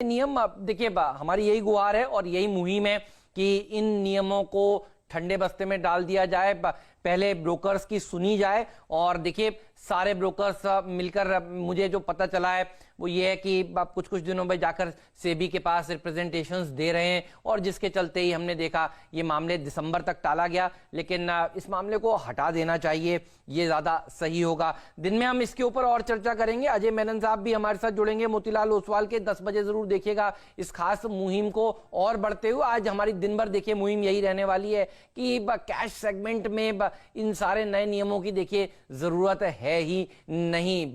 नियम देखिए, हमारी यही गुहार है और यही मुहिम है कि इन नियमों को ठंडे बस्ते में डाल दिया जाए। पहले ब्रोकर्स की सुनी जाए और देखिए सारे ब्रोकर्स मिलकर, मुझे जो पता चला है वो ये है कि कुछ कुछ दिनों में जाकर सेबी के पास रिप्रेजेंटेशंस दे रहे हैं और जिसके चलते ही हमने देखा ये मामले दिसंबर तक टाला गया, लेकिन इस मामले को हटा देना चाहिए, ये ज्यादा सही होगा। दिन में हम इसके ऊपर और चर्चा करेंगे। अजय मेनन साहब भी हमारे साथ जुड़ेंगे मोतीलाल ओसवाल के। 10 बजे जरूर देखिएगा इस खास मुहिम को और बढ़ते हुए। आज हमारी दिन भर देखिए मुहिम यही रहने वाली है कि कैश सेगमेंट में इन सारे नए नियमों की देखिए जरूरत है ही नहीं।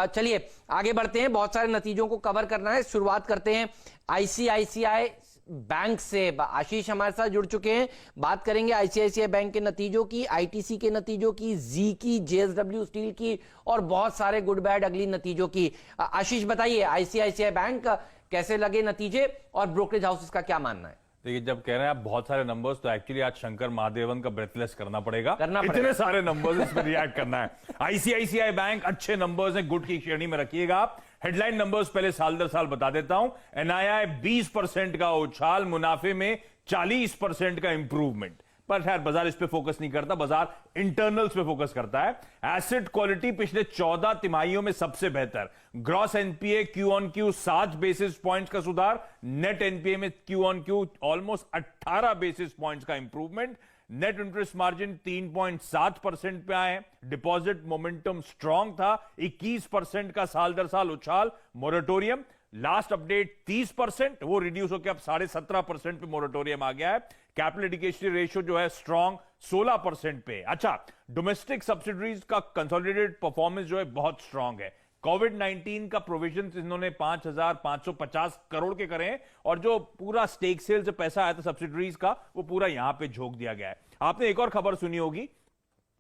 चलिए आगे बढ़ते हैं, बहुत सारे नतीजों को कवर करना है। शुरुआत करते हैं आईसीआईसीआई बैंक से। आशीष हमारे साथ जुड़ चुके हैं, बात करेंगे आईसीआईसीआई बैंक के नतीजों की, आईटीसी के नतीजों की, जी की, जेएसडब्ल्यू स्टील की और बहुत सारे गुड बैड अगली नतीजों की। आशीष बताइए आईसीआईसीआई बैंक कैसे लगे नतीजे और ब्रोकरेज हाउसेस का क्या मानना है? देखिए, जब कह रहे हैं आप बहुत सारे नंबर्स, तो एक्चुअली आज शंकर महादेवन का ब्रेथलेस करना पड़ेगा। इतने सारे नंबर्स, इस पर रिएक्ट करना है। आईसीआईसीआई बैंक अच्छे नंबर्स हैं, गुड की श्रेणी में रखिएगा आप। हेडलाइन नंबर्स पहले साल दर साल बता देता हूं। एनआईआई 20% का उछाल, मुनाफे में 40% का इंप्रूवमेंट। पर खैर बाजार इस पे फोकस नहीं करता, बाजार इंटरनल्स पे फोकस करता है। एसेट क्वालिटी पिछले 14 तिमाहियों में सबसे बेहतर। Gross NPA Q on Q 7 basis points का सुधार, नेट एनपीए में Q on Q almost 18 basis points का इंप्रूवमेंट। नेट इंटरेस्ट मार्जिन 3.7% पे आए। डिपॉजिट मोमेंटम स्ट्रांग था, 21% का साल दर साल उछाल। मोरेटोरियम लास्ट अपडेट 30%, वो रिड्यूस होकर अब 17.5% पे मोरेटोरियम आ गया है। कैपिटल एडिकेशन रेशियो जो है स्ट्रांग 16% पे। अच्छा, डोमेस्टिक सब्सिडरीज का कंसोलिडेटेड परफॉर्मेंस जो है बहुत स्ट्रांग है। कोविड-19 का प्रोविजन इन्होंने 5,550 करोड़ के करे हैं और जो पूरा स्टेक सेल से पैसा आया था सब्सिडरीज का, वो पूरा यहां पे झोंक दिया गया है। आपने एक और खबर सुनी होगी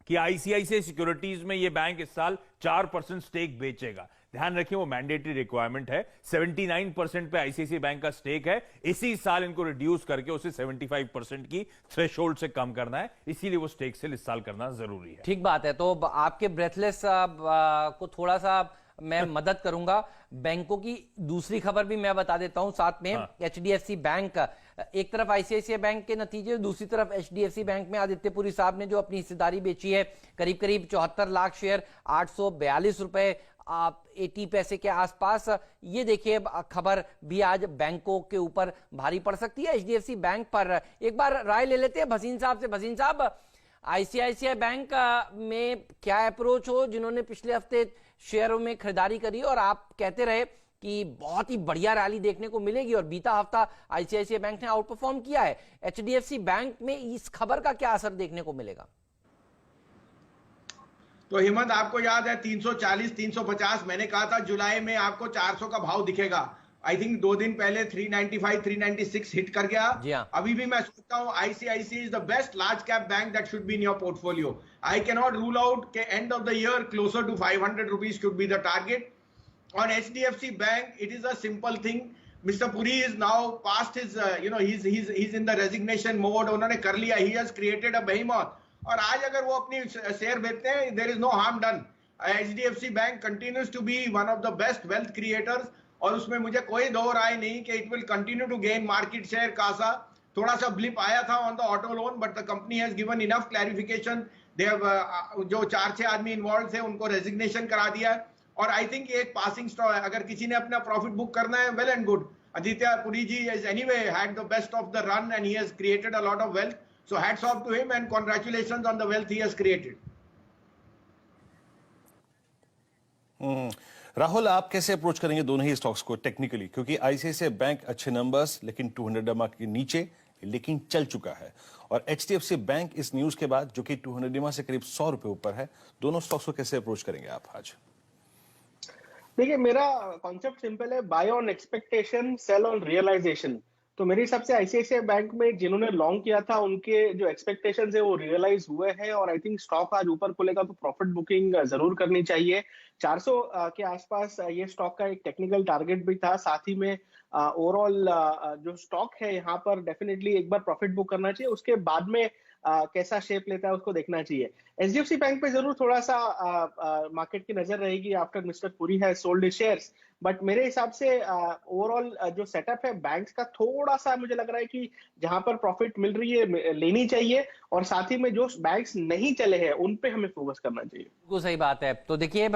कि आईसीआईसीआई सिक्योरिटीज में ये बैंक इस साल 4% स्टेक बेचेगा। ध्यान रखिए, वो मैंडेटरी रिक्वायरमेंट है। 79% पे आईसीआईसीआई बैंक का स्टेक है, इसी साल इनको रिड्यूस करके उसे 75% की थ्रेशोल्ड से कम करना है, इसीलिए वो स्टेक सेल इस साल करना जरूरी है। ठीक बात है। तो आपके ब्रेथलेस को थोड़ा सा मैं मदद करूंगा। बैंकों की दूसरी खबर भी मैं बता देता हूं साथ में। एचडीएफसी बैंक, एक तरफ आईसीआईसीआई बैंक के नतीजे, दूसरी तरफ एचडीएफसी बैंक में आदित्य पुरी साहब ने जो अपनी हिस्सेदारी बेची है, करीब करीब 74 लाख शेयर, 842 रुपए 80 पैसे के आसपास। ये देखिए खबर भी आज बैंकों के ऊपर भारी पड़ सकती है, एचडीएफसी बैंक पर। एक बार राय ले लेते हैं भसीन साहब से। भसीन साहब, आईसीआईसीआई बैंक में क्या अप्रोच हो, जिन्होंने पिछले हफ्ते शेयरों में खरीदारी करी और आप कहते रहे कि बहुत ही बढ़िया रैली देखने को मिलेगी और बीता हफ्ता आईसीआईसीआई बैंक ने आउट परफॉर्म किया है। एचडीएफसी बैंक में इस खबर का क्या असर देखने को मिलेगा? तो हिम्मत, आपको याद है 340 350, मैंने कहा था जुलाई में आपको 400 का भाव दिखेगा। आई थिंक 2 दिन पहले 395 396 हिट कर गया। अभी भी मैं सोचता हूं ICICI is the best large cap bank that should be in your portfolio. I can not rule out के end of the year closer to 500 rupees could be the target. On HDFC Bank, it is a simple thing. Mr. Puri is now past his, he's in the resignation mode. उन्होंने कर लिया, he has created a behemoth. और आज अगर वो अपनी share बेचते हैं, there is no harm done. HDFC Bank continues to be one of the best wealth creators. और उसमें मुझे कोई दो राय नहीं कि it will continue to gain market share. Kasa थोड़ा सा ब्लिप आया था on the auto loan, but the company has given enough clarification. They have जो 4-6 आदमी इन्वॉल्व थे उनको रेजिग्नेशन करा दिया है और आई थिंक ये एक पासिंग स्टॉक है। अगर किसी ने अपना प्रॉफिट बुक करना है, well and good. Aditya Puri ji is anyway had the best of the run and he has created a lot of wealth, so hats off to him and congratulations on the wealth he has created. Rahul, आप कैसे approach करेंगे दोनों ही stocks को technically, क्योंकि ICICI bank अच्छे numbers लेकिन 200 mark के नीचे, लेकिन चल चुका है, और एचडीएफसी बैंक इस न्यूज के बाद जो कि 200 से करीब 100 रुपए ऊपर है। दोनों स्टॉक्स को कैसे अप्रोच करेंगे आप आज? देखिए, मेरा कॉन्सेप्ट सिंपल है, buy on expectation, sell on realisation. तो मेरे हिसाब से आईसीआईसीआई बैंक में जिन्होंने लॉन्ग किया था उनके जो एक्सपेक्टेशंस है वो रियलाइज हुए हैं और आई थिंक स्टॉक आज ऊपर खुलेगा तो प्रॉफिट बुकिंग जरूर करनी चाहिए। 400 के आसपास ये स्टॉक का एक टेक्निकल टारगेट भी था। साथ ही में ओवरऑल जो स्टॉक है यहाँ पर डेफिनेटली एक बार प्रॉफिट बुक करना चाहिए, उसके बाद में कैसा शेप लेता है उसको देखना चाहिए। एचडीएफसी बैंक पे जरूर थोड़ा सा मार्केट की नजर रहेगी आफ्टर मिस्टर पुरी है सोल्ड शेयर्स, बट मेरे हिसाब से ओवरऑल जो सेटअप है बैंक्स का, थोड़ा सा मुझे लग रहा है कि जहां पर प्रॉफिट मिल रही है लेनी चाहिए, और साथ ही में जो बैंक्स नहीं चले हैं उन पे हमें फोकस करना चाहिए। बिल्कुल सही बात है। तो देखिए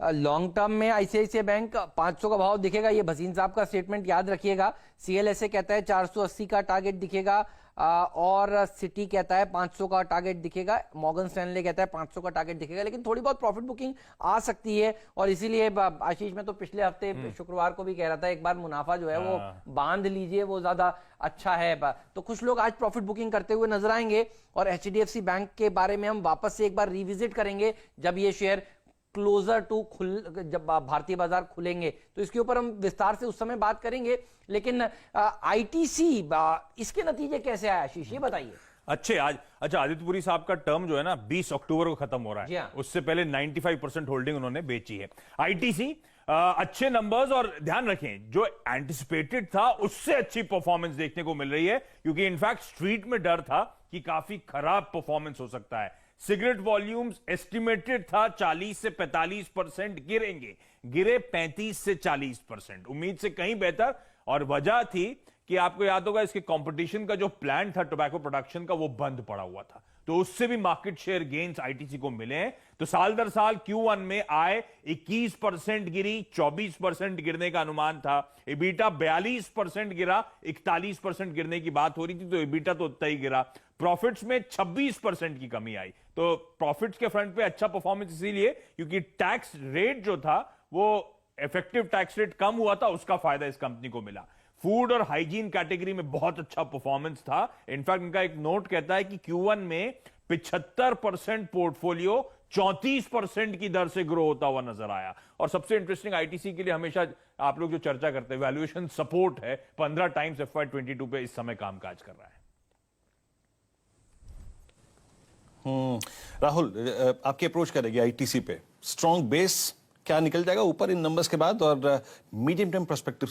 लॉन्ग टर्म में आईसीआईसीआई बैंक 500 का भाव दिखेगा, ये भसीन साहब का स्टेटमेंट याद रखिएगा। सीएलएसए कहता है 480 का टारगेट दिखेगा, और सिटी कहता है 500 का टारगेट दिखेगा, मॉर्गन स्टैनले कहता है 500 का टारगेट दिखेगा, लेकिन थोड़ी बहुत प्रॉफिट बुकिंग आ सकती है। और इसीलिए आशीष, मैं तो पिछले हफ्ते शुक्रवार को भी कह रहा था एक बार मुनाफा जो है वो बांध लीजिए, वो ज्यादा अच्छा है। तो कुछ लोग आज प्रॉफिट बुकिंग करते हुए नजर आएंगे, और एचडीएफसी बैंक के बारे में हम वापस से एक बार रिविजिट करेंगे जब ये शेयर क्लोजर टू जब भारतीय बाजार खुलेंगे, तो इसके ऊपर हम विस्तार से उस समय बात करेंगे। लेकिन आईटीसी इसके नतीजे कैसे आए आशीष, ये बताइए। अच्छा, आदित्यपुरी साहब का टर्म जो है ना 20 अक्टूबर को खत्म हो रहा है, हाँ। उससे पहले 95% होल्डिंग उन्होंने बेची है। आईटीसी अच्छे नंबर्स, और ध्यान रखें जो एंटिसिपेटेड था उससे अच्छी परफॉर्मेंस देखने को मिल रही है, क्योंकि इनफैक्ट स्ट्रीट में डर था कि काफी खराब परफॉर्मेंस हो सकता है। सिगरेट वॉल्यूम्स एस्टिमेटेड था 40 से 45% गिरेंगे, गिरे 35 से 40%, उम्मीद से कहीं बेहतर। और वजह थी कि आपको याद होगा इसके कंपटीशन का जो प्लान था टोबैको प्रोडक्शन का, वो बंद पड़ा हुआ था, तो उससे भी मार्केट शेयर गेन्स आईटीसी को मिले हैं। तो साल दर साल Q1 में आय 21% गिरी, 24% गिरने का अनुमान था। एबिटा 42% गिरा, 41% गिरने की बात हो रही थी, तो एबिटा तो उतना ही गिरा। प्रॉफिट्स में 26% की कमी आई। तो प्रॉफिट्स के फ्रंट पे अच्छा परफॉर्मेंस इसीलिए क्योंकि टैक्स रेट जो था वो इफेक्टिव टैक्स रेट कम हुआ था, उसका फायदा इस कंपनी को मिला। फूड और हाइजीन कैटेगरी में बहुत अच्छा परफॉर्मेंस था। इनफैक्ट इनका एक नोट कहता है कि Q1 में 75% पोर्टफोलियो 34% की दर से ग्रो होता हुआ नजर आया। और सबसे इंटरेस्टिंग आईटीसी के लिए हमेशा आप लोग जो चर्चा करते हैं, वैल्यूएशन सपोर्ट है, 15 टाइम्स FY22 पे इस समय कामकाज कर रहा है। राहुल, आपकी अप्रोच करेगी आईटीसी पे, स्ट्रॉन्ग बेस क्या निकल जाएगा ऊपर इन नंबर्स के बाद, और मीडियम टर्म पर्सपेक्टिव से